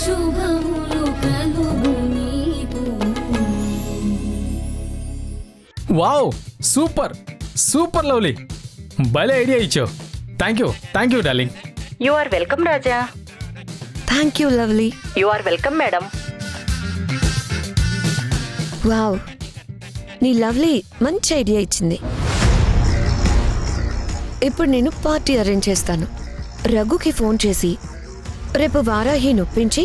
శుభములు కలుగు నీకు. వావ్, సూపర్ సూపర్ లవ్లీ, భలే ఐడియా ఇచ్చావు. Thank you darling. You are welcome Raja. Thank you lovely. You are welcome madam. Wow, నీ lovely మంచి ఐడియా ఇచ్చింది. ఇప్పుడు నేను పార్టీ అరేంజ్ చేస్తాను. రఘుకి ఫోన్ చేసి రేపు వారాహి నొప్పించి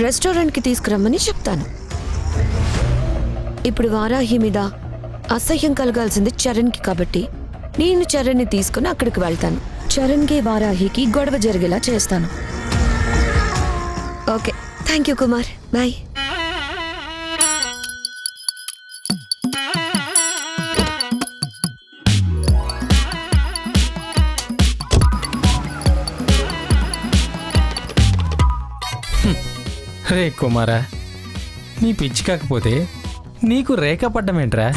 రెస్టారెంట్కి తీసుకురమ్మని చెప్తాను. ఇప్పుడు వారాహి మీద అసహ్యం కలగాల్సింది చరణ్కి కాబట్టి నేను చరణ్ని తీసుకుని అక్కడికి వెళ్తాను. చరణ్కి వారాహికి గొడవ జరిగేలా చేస్తాను. Okay, thank you Kumar, bye. రే కుమారా, నీ పిచ్చి కాకపోతే నీకు రేఖ పడ్డమేంట్రా?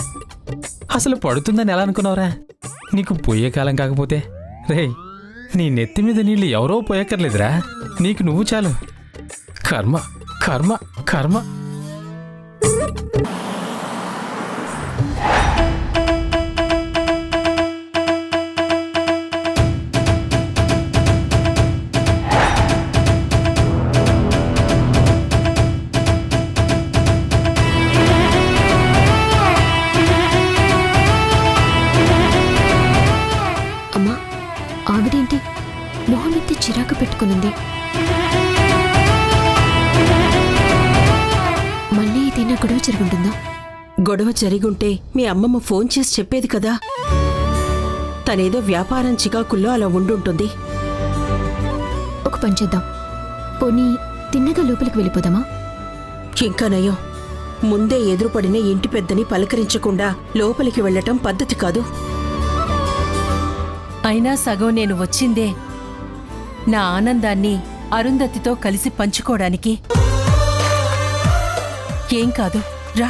అసలు పడుతుందని ఎలా అనుకున్నావురా? నీకు పోయే కాలం కాకపోతే రే, నీ నెత్తి మీద నీళ్ళు ఎవరో పోయక్కర్లేదురా, నీకు నువ్వు చాలు. కర్మ కర్మ కర్మ. అమ్మా, ఆవిడేంటి మొహమెత్తి చిరాకు పెట్టుకునింది? మళ్ళీ ఏదైనా గొడవ జరుగుంటుందా? గొడవ జరిగుంటే మీ అమ్మమ్మ ఫోన్ చేసి చెప్పేది కదా. తనేదో వ్యాపారం చికాకుల్లో అలా ఉండుంటుంది. ఒక పని చేద్దాం, పోనీ తిన్నగా లోపలికి వెళ్ళిపోదామా? ఇంకా నయం, ముందే ఎదురుపడిన ఇంటి పెద్దని పలకరించకుండా లోపలికి వెళ్లటం పద్ధతి కాదు. అయినా సగం నేను వచ్చిందే నా ఆనందాన్ని అరుంధతితో కలిసి పంచుకోవడానికి. ఏం కాదు, రా.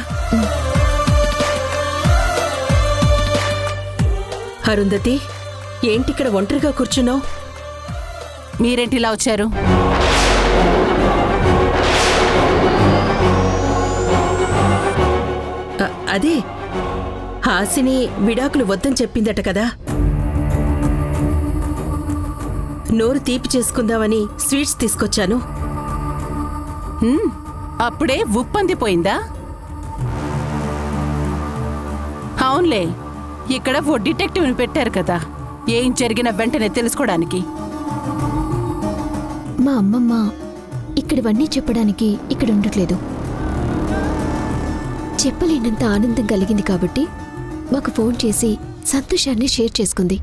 అరుంధతి, ఏంటిక్కడ ఒంటరిగా కూర్చున్నావు? మీరేంటిలా వచ్చారు? అదే హాసిని విడాకులు వద్దని చెప్పిందట కదా. నోరు తీపి చేసుకుందామని స్వీట్స్ తీసుకొచ్చాను. అప్పుడే ఉప్పందిపోయిందా? అవునులే, ఇక్కడ ఓ డిటెక్టివ్ని పెట్టారు కదా, ఏం జరిగినా వెంటనే తెలుసుకోవడానికి. మా అమ్మమ్మ ఇక్కడివన్నీ చెప్పడానికి ఇక్కడ ఉండట్లేదు. చెప్పలేనంత ఆనందం కలిగింది కాబట్టి మాకు ఫోన్ చేసి సంతోషాన్ని షేర్ చేసుకుంది.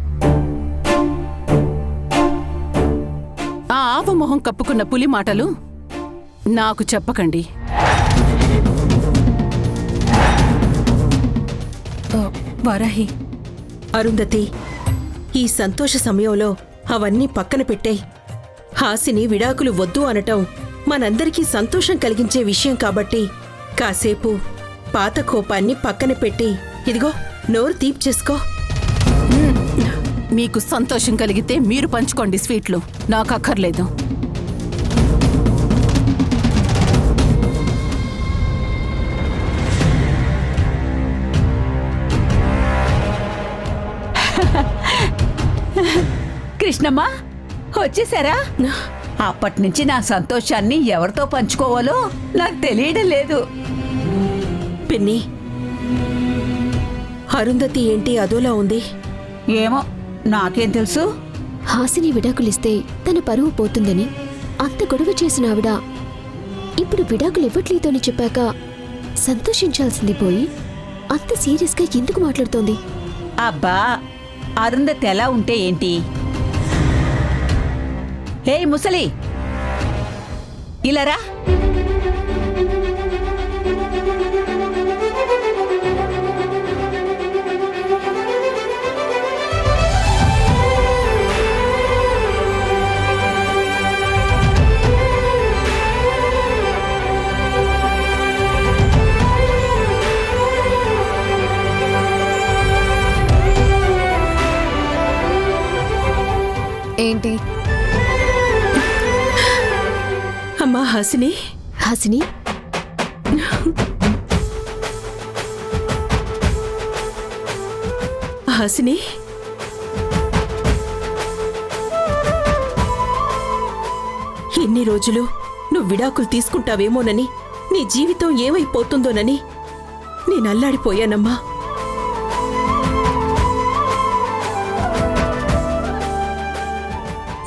ఆ ఆవు మొహం కప్పుకున్న పులి మాటలు నాకు చెప్పకండి. వారాహి, అరుంధతి, ఈ సంతోష సమయంలో అవన్నీ పక్కన పెట్టేయ్. హాసిని విడాకులు వద్దు అనటం మనందరికీ సంతోషం కలిగించే విషయం కాబట్టి కాసేపు పాత కోపాన్ని పక్కన పెట్టి ఇదిగో నోరు తీపి చేసుకో. మీకు సంతోషం కలిగితే మీరు పంచుకోండి స్వీట్లు, నాకు అక్కర్లేదు. కృష్ణమ్మ వచ్చేసారా? అప్పటి నుంచి నా సంతోషాన్ని ఎవరితో పంచుకోవాలో నాకు తెలియడం లేదు. పిన్ని, అరుంధతి ఏంటి అదోలా ఉంది? ఏమో, నాకేం తెలుసు. హాసిని విడాకులిస్తే తన పరువు పోతుందని అంత గొడవ చేసిన ఆవిడ ఇప్పుడు విడాకులు ఇవ్వట్లేదు అని చెప్పాక సంతోషించాల్సింది పోయి అంత సీరియస్గా ఎందుకు మాట్లాడుతోంది? అబ్బా, అరుంధతి ఎలా ఉంటే ఏంటి? ఏయ్ ముసలి, ఇలారా. ఏంటి? అమ్మా హాసిని, హాసిని హాసిని, ఇన్ని రోజులు నువ్వు విడాకులు తీసుకుంటావేమోనని, నీ జీవితం ఏమైపోతుందోనని నేను అల్లాడిపోయానమ్మా.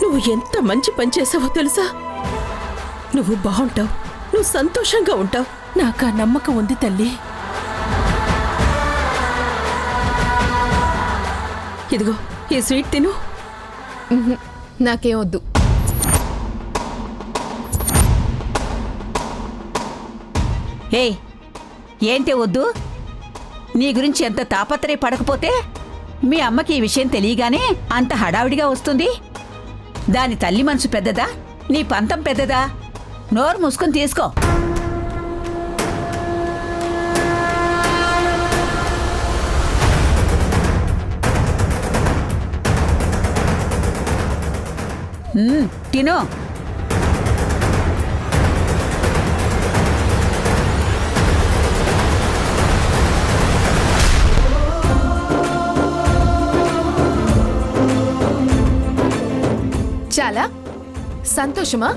నువ్వు ఎంత మంచి పని చేసావో తెలుసా? నువ్వు బాగుంటావు, నువ్వు సంతోషంగా ఉంటావు. నాకు ఆ నమ్మకం ఉంది తల్లి. ఇదిగో ఈ స్వీట్ తిను. నాకేం వద్దు. ఏయ్, ఏంటి వద్దు? నీ గురించి ఎంత తాపత్రయపడకపోతే మీ అమ్మకి ఈ విషయం తెలియగానే అంత హడావిడిగా వస్తుంది. దాని తల్లి మనసు పెద్దదా, నీ పంతం పెద్దదా? నోరు మూసుకొని తీసుకో. తినో. చాలా సంతోషమా?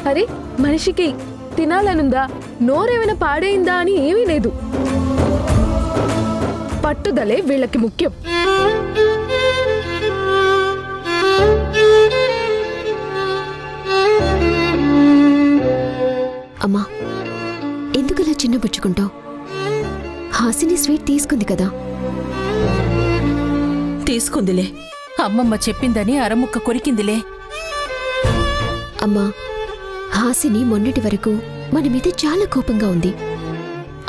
అరే, మనిషికి తినాలనుందా, నోరేమైనా పాడైందా అని ఏమీ లేదు. పట్టుదలే వీళ్ళకి ముఖ్యం. అమ్మా, ఎందుకలా చిన్నబుచ్చుకుంటావు? హాసిని స్వీట్ తీసుకుంది కదా. తీసుకుందిలే. అమ్మమ్మ చెప్పిందని అరముక్క కొరికిందిలే. అమ్మా, హాసిని మొన్నటి వరకు మన మీద చాలా కోపంగా ఉంది.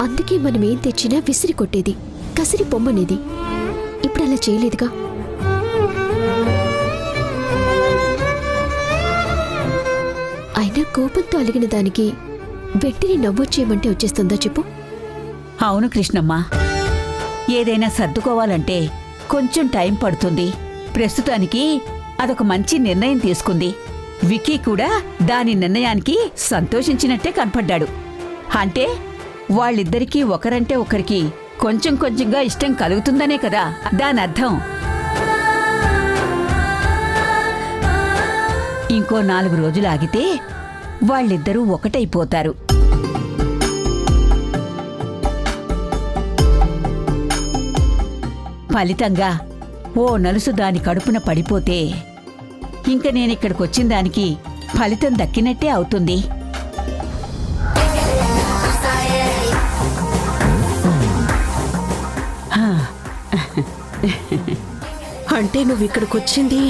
అందుకే మనం ఏం తెచ్చినా విసిరి కొట్టేది, కసిరి పొమ్మనేది. ఇప్పుడు అలా చేయలేదుగా. అయినా కోపంతో అలిగిన దానికి వెంటనే నవ్వొచ్చేయమంటే వచ్చేస్తుందా చెప్పు? అవును కృష్ణమ్మ, ఏదైనా సర్దుకోవాలంటే కొంచెం టైం పడుతుంది. ప్రస్తుతానికి అదొక మంచి నిర్ణయం తీసుకుంది. విక్కీ కూడా దాని నిర్ణయానికి సంతోషించినట్టే కనపడ్డాడు. అంటే వాళ్ళిద్దరికీ ఒకరంటే ఒకరికి కొంచెం కొంచెంగా ఇష్టం కలుగుతుందనే కదా దాని అర్థం. ఇంకో 4 రోజులు ఆగితే వాళ్ళిద్దరూ ఒకటైపోతారు. ఫలితంగా ఓ నలుసు దాని కడుపున పడిపోతే ఇంక నేనిక్కడికొచ్చిన దానికి ఫలితం దక్కినట్టే అవుతుంది. అంటే నువ్విక్కడికొచ్చింది?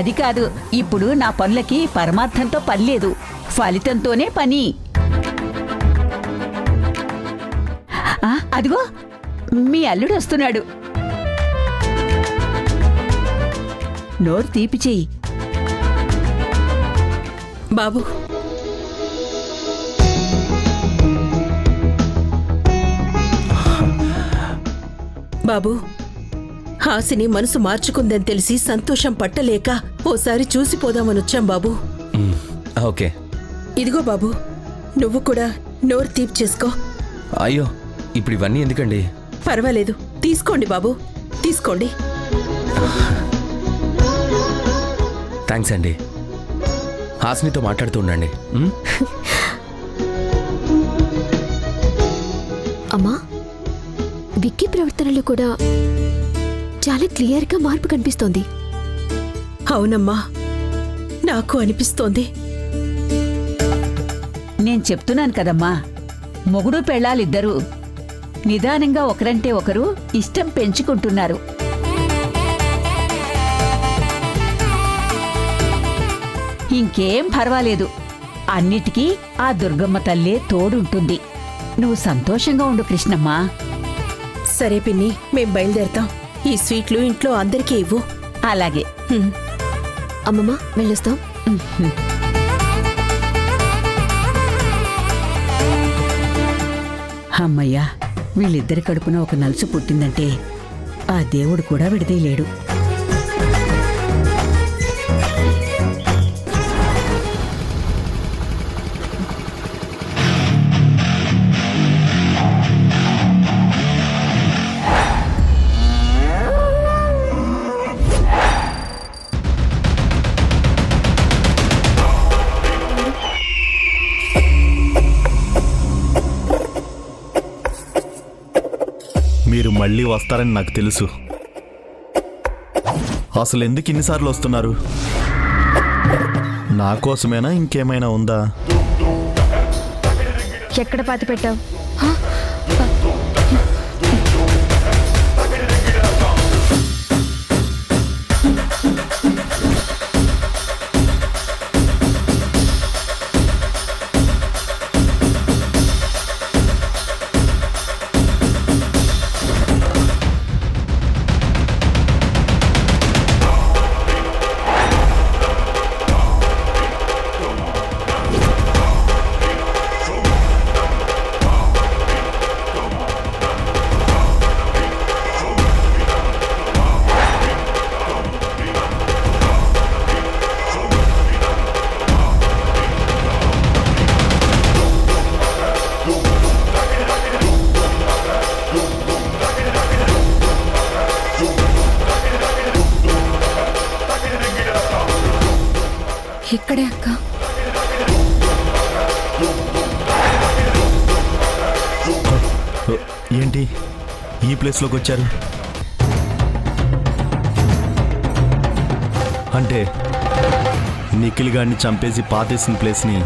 అది కాదు, ఇప్పుడు నా పనులకి పరమార్థంతో పని లేదు, ఫలితంతోనే పని. అదిగో మీ అల్లుడు వస్తున్నాడు. నోరు తీపి చెయ్యి. బాబు, బాబు, హాసిని మనసు మార్చుకుందని తెలిసి సంతోషం పట్టలేక ఓసారి చూసిపోదామని వచ్చాం బాబు. ఓకే. ఇదిగో బాబు, నువ్వు కూడా నోరు తీపి చేసుకో. అయ్యో, ఇప్పుడు ఇవన్నీ ఎందుకండి? పర్వాలేదు, తీసుకోండి బాబు, తీసుకోండి. థ్యాంక్స్ అండి. హాసినితో మాట్లాడుతూ ఉండండి. అమ్మా, విక్కీ ప్రవర్తనలో కూడా చాలా క్లియర్గా మార్పు కనిపిస్తోంది. అవునమ్మా, నాకు అనిపిస్తోంది. నేను చెప్తున్నాను కదమ్మా, మొగుడు పెళ్ళాలిద్దరూ నిదానంగా ఒకరంటే ఒకరు ఇష్టం పెంచుకుంటున్నారు. ఇంకేం పర్వాలేదు, అన్నిటికీ ఆ దుర్గమ్మ తల్లే తోడుంటుంది. నువ్వు సంతోషంగా ఉండు కృష్ణమ్మా. సరే పిన్ని, మేం బయలుదేరతాం. ఈ స్వీట్లు ఇంట్లో అందరికీ ఇవ్వు. అలాగే. అమ్మమ్మ, వెళ్ళొస్తాం. అమ్మయ్యా, వీళ్ళిద్దరి కడుపున ఒక నలుసు పుట్టిందంటే ఆ దేవుడు కూడా విడదీయలేడు. మీరు మళ్ళీ వస్తారని నాకు తెలుసు. అసలు ఎందుకు ఇన్నిసార్లు వస్తున్నారు? నా కోసమేనా, ఇంకేమైనా ఉందా? ఎక్కడ పాతి పెట్టావు? ఇక్కడే అక్క. ఏంటి ఈ ప్లేస్లోకి వచ్చారు? అంటే నిఖిల్ గాడిని చంపేసి పాతేసిన ప్లేస్ని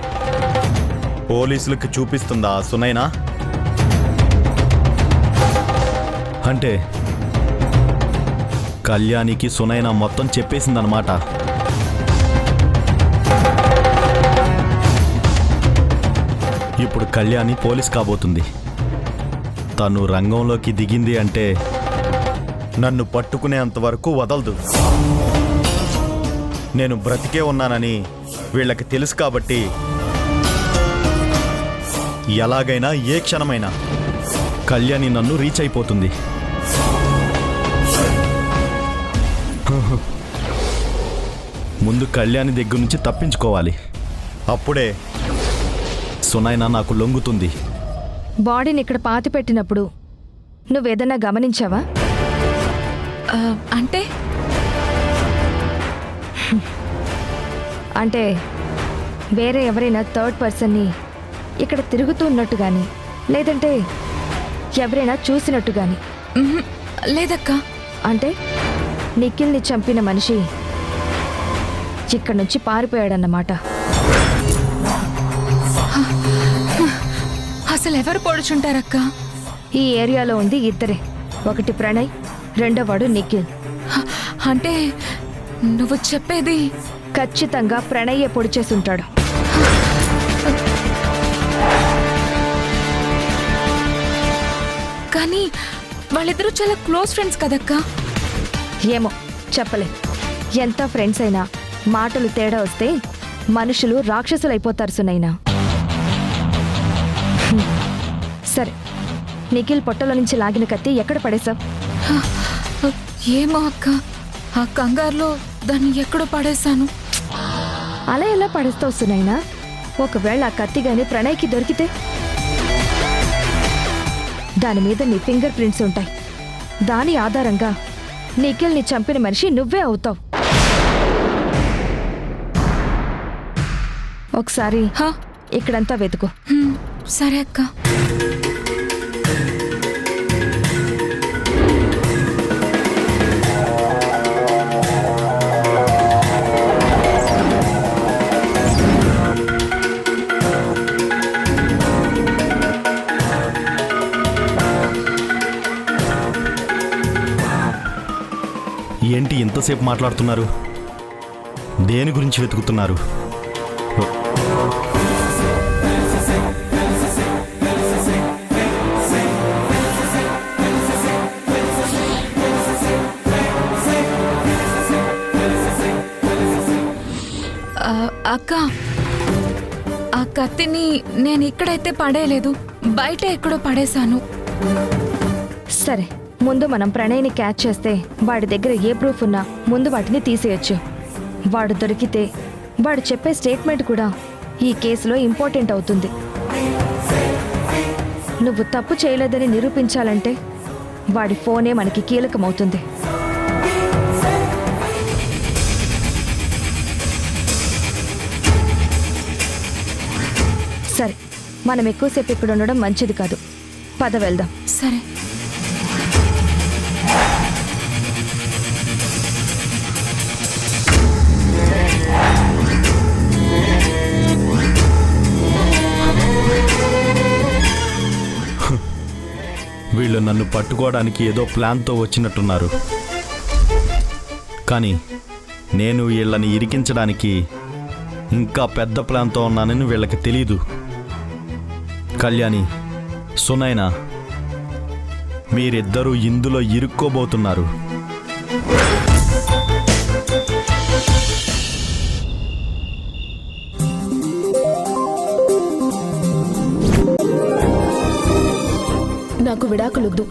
పోలీసులకు చూపిస్తుందా సునైనా? అంటే కళ్యాణికి సునైనా మొత్తం చెప్పేసిందనమాట. ఇప్పుడు కళ్యాణి పోలీస్ కాబోతుంది. తను రంగంలోకి దిగింది అంటే నన్ను పట్టుకునేంతవరకు వదలదు. నేను బ్రతికే ఉన్నానని వీళ్ళకి తెలుసు కాబట్టి ఎలాగైనా ఏ క్షణమైనా కళ్యాణి నన్ను రీచ్ అయిపోతుంది. ముందు కళ్యాణి దగ్గర నుంచి తప్పించుకోవాలి. అప్పుడే సునైనా నాకు లొంగుతుంది. బాడీని ఇక్కడ పాతి పెట్టినప్పుడు నువ్వేదన్నా గమనించావా? అంటే అంటే వేరే ఎవరైనా థర్డ్ పర్సన్ని ఇక్కడ తిరుగుతూ ఉన్నట్టు గాని, లేదంటే ఎవరైనా చూసినట్టు గాని? లేదక్క. అంటే నిఖిల్ని చంపిన మనిషి ఇక్కడి నుంచి పారిపోయాడన్నమాట. అసలు ఎవరు పొడుచుంటారక్క? ఈ ఏరియాలో ఉంది ఇద్దరే. ఒకటి ప్రణయ్, రెండోవాడు నిఖిల్. అంటే నువ్వు చెప్పేది? ఖచ్చితంగా ప్రణయ్యే పొడి చేసుంటాడు. కానీ వాళ్ళిద్దరూ చాలా క్లోజ్ ఫ్రెండ్స్ కదక్క. ఏమో చెప్పలే. ఎంత ఫ్రెండ్స్ అయినా మాటలు తేడా వస్తే మనుషులు రాక్షసులైపోతారు సునైనా. సరే, నిఖిల్ పొట్టలో నుంచి లాగిన కత్తి ఎక్కడ పడేశావు? ఏమో అక్క, ఆ కంగారులో దాన్ని ఎక్కడో పడేశాను. అలా ఎలా పడేస్తావు సునైనా? ఒకవేళ ఆ కత్తి గాని ప్రణయ్కి దొరికితే దాని మీద నీ ఫింగర్ ప్రింట్స్ ఉంటాయి. దాని ఆధారంగా నిఖిల్ని చంపిన మనిషి నువ్వే అవుతావు. ఒకసారి ఇక్కడంతా వెతుకు. సరే అక్క. ఏంటి ఇంతసేపు మాట్లాడుతున్నారు? దేని గురించి వెతుకుతున్నారు? అక్క, ఆ కత్తిని నేను ఇక్కడైతే పడేయలేదు, బయట ఎక్కడో పడేశాను. సరే, ముందు మనం ప్రణయ్ని క్యాచ్ చేస్తే వాడి దగ్గర ఏ ప్రూఫ్ ఉన్నా ముందు వాటిని తీసేయచ్చు. వాడు దొరికితే వాడు చెప్పే స్టేట్మెంట్ కూడా ఈ కేసులో ఇంపార్టెంట్ అవుతుంది. నువ్వు తప్పు చేయలేదని నిరూపించాలంటే వాడి ఫోనే మనకి కీలకమవుతుంది. సరే, మనం ఎక్కువసేపు ఇక్కడ ఉండడం మంచిది కాదు. పద వెళ్దాం. సరే. వీళ్ళు నన్ను పట్టుకోవడానికి ఏదో ప్లాన్తో వచ్చినట్టున్నారు. కానీ నేను వీళ్ళని ఇరికించడానికి ఇంకా పెద్ద ప్లాన్తో ఉన్నానని వీళ్ళకి తెలీదు. కళ్యాణి, సునైనా, మీరిద్దరూ ఇందులో ఇరుక్కోబోతున్నారు. నాకు విడాకులొద్దు.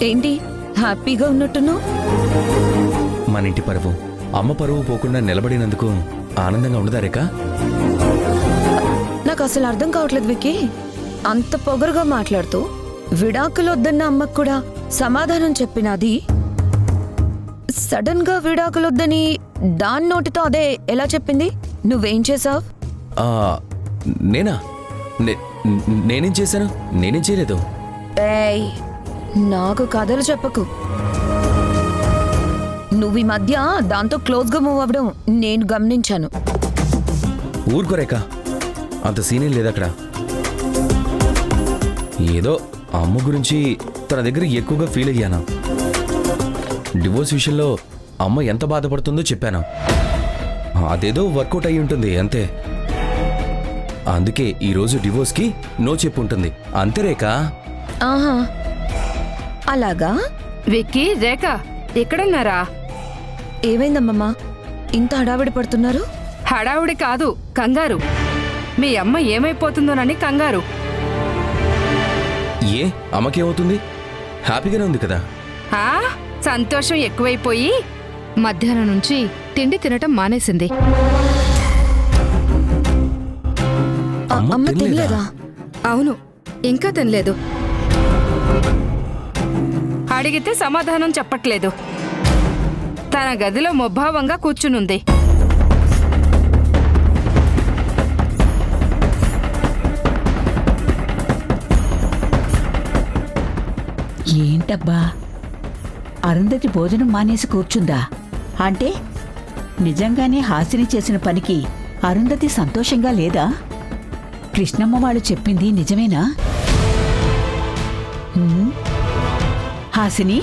ఏంటి హ్యాపీగా ఉన్నట్టున్నావు? మన ఇంటి పరువు, అమ్మ పరువు పోకుండా నిలబడినందుకు ఆనందంగా ఉండదా రేఖ? నాకు అసలు అర్థం కావట్లేదు విక్కీ. అంత పొగరుగా మాట్లాడుతూ విడాకులు వద్దన్న అమ్మకు కూడా సమాధానం చెప్పినది సడన్ గా విడాకులొద్దని దాని నోటితో అదే ఎలా చెప్పింది? నువ్వేం చేసావు? నేనా? నేనేం చేశాను? నేనేం చేయలేదు. ఏయ్, నాకు కథలు చెప్పకు. నువ్వు ఈ మధ్య దాంతో క్లోజ్గా మూవ్ అవ్వడం నేను గమనించాను. ఊరుకో రేఖ, అంత సీనియర్ లేదు అక్కడ. ఏదో అమ్మ గురించి తన దగ్గర ఎక్కువగా ఫీల్ అయ్యాను. డివోర్స్ విషయంలో అమ్మ ఎంత బాధపడుతుందో చెప్పాను. అదేదో వర్కౌట్ అయి ఉంటుంది అంతే. అందుకే ఈరోజు డివోర్స్కి నో చెప్పుంటుంది అంతే రేఖ. ఆహా, అలాగా? విక్కీ, రేఖ ఎక్కడున్నారా? ఏమైందమ్మమ్మా ఇంత హడావిడి పడుతున్నారు? హడావుడి కాదు, కంగారు. మీ అమ్మ ఏమైపోతుందోనని కంగారు. ఏ అమ్మకేమవుతుంది? హ్యాపీగానే ఉంది కదా. ఆ సంతోషం ఎక్కువైపోయి మధ్యాహ్నం నుంచి తిండి తినటం మానేసింది. అమ్మ తినలేదా? అవును, ఇంకా తినలేదు. అడిగితే సమాధానం చెప్పట్లేదు. తన గదిలో ముభావంగా కూర్చునుంది. ఏంటబ్బా, అరుంధతి భోజనం మానేసి కూర్చుందా? అంటే నిజంగానే హాసిని చేసిన పనికి అరుంధతి సంతోషంగా లేదా? కృష్ణమ్మ వాళ్ళు చెప్పింది నిజమేనా? హాసిని,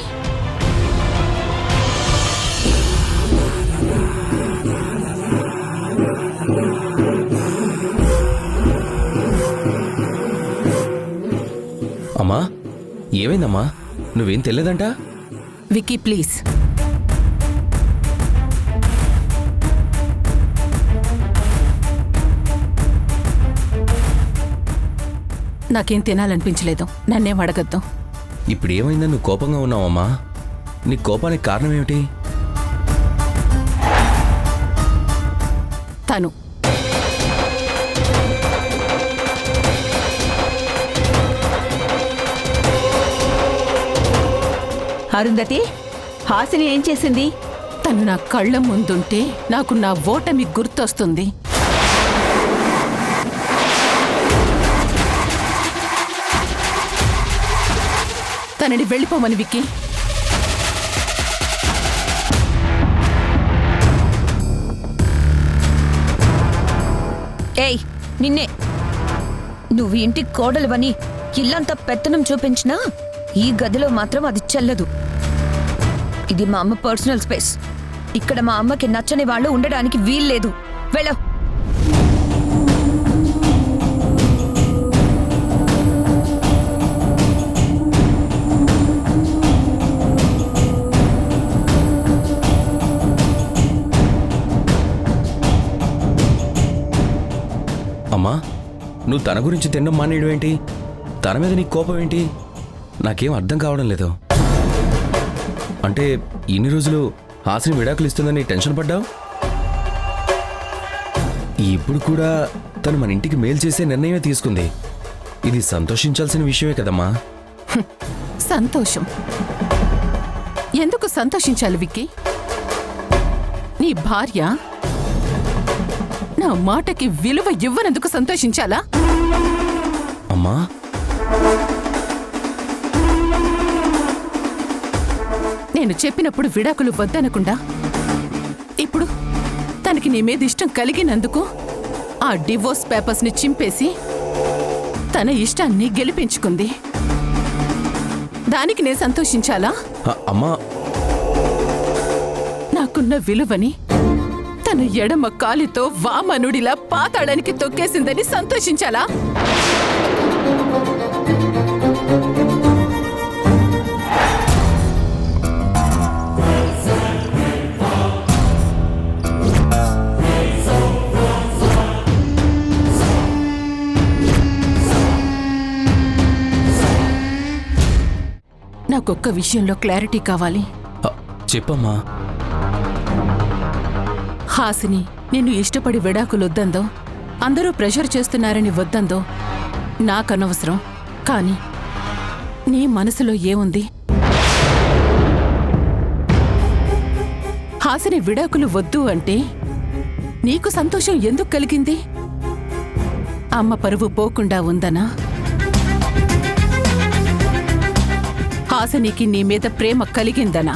అమ్మా ఏమైందమ్మా? నువ్వేం తెలియదంట? విక్కీ ప్లీజ్. నాకేం తినాలనిపించలేదు, నన్నేం అడగద్దు. ఇప్పుడు ఏమైందని నువ్వు కోపంగా ఉన్నావమ్మా? నీ కోపానికి కారణం ఏమిటి? తను అరుంధతి, హాసిని ఏం చేసింది? తను నా కళ్ళ ముందుంటే నాకు నా ఓటమి గుర్తొస్తుంది. తనని వెళ్ళిపోమని విక్కీ. ఏయ్, నిన్నే. నువ్వు ఇంటి కోడలువని ఇల్లంతా పెత్తనం చూపించినా ఈ గదిలో మాత్రం అది చెల్లదు. ఇది మా అమ్మ పర్సనల్ స్పేస్. ఇక్కడ మా అమ్మకి నచ్చని వాళ్ళు ఉండడానికి వీల్లేదు. వెళ్ళవు. అమ్మా, నువ్వు తన గురించి తినడం మానేయడం ఏంటి? తన మీద నీకు కోపం ఏంటి? నాకేం అర్థం కావడం లేదు. అంటే ఇన్ని రోజులు హాసిని విడాకులు ఇస్తుందని టెన్షన్ పడ్డావు. ఇప్పుడు కూడా తను మన ఇంటికి మేలు చేసే నిర్ణయమే తీసుకుంది. ఇది సంతోషించాల్సిన విషయమే కదమ్మా. సంతోషం ఎందుకు సంతోషించాలి విక్కీ? నీ భార్య నా మాటకి విలువ ఇవ్వనందుకు సంతోషించాలా? అమ్మా, నేను చెప్పినప్పుడు విడాకులు వద్దనకుండా ఇప్పుడు తనకి నీ మీద ఇష్టం కలిగినందుకు ఆ డివోర్స్ పేపర్స్ని చింపేసి తన ఇష్టాన్ని గెలిపించుకుంది. దానికి నేను సంతోషించాలా? అమ్మా, నాకున్న విలువని తను ఎడమ కాలితో వామనుడిలా పాతాళానికి తొక్కేసిందని సంతోషించాలా? నాకొక్క విషయంలో క్లారిటీ కావాలి. చెప్పమ్మా. హాసిని నిన్ను ఇష్టపడి విడాకులొద్దందో, అందరూ ప్రెషర్ చేస్తున్నారని వద్దందో నాకనవసరం. కానీ నీ మనసులో ఏముంది? హాసిని విడాకులు వద్దు అంటే నీకు సంతోషం ఎందుకు కలిగింది? అమ్మ పరువు పోకుండా ఉందనా? హాసినికి నీ మీద ప్రేమ కలిగిందనా?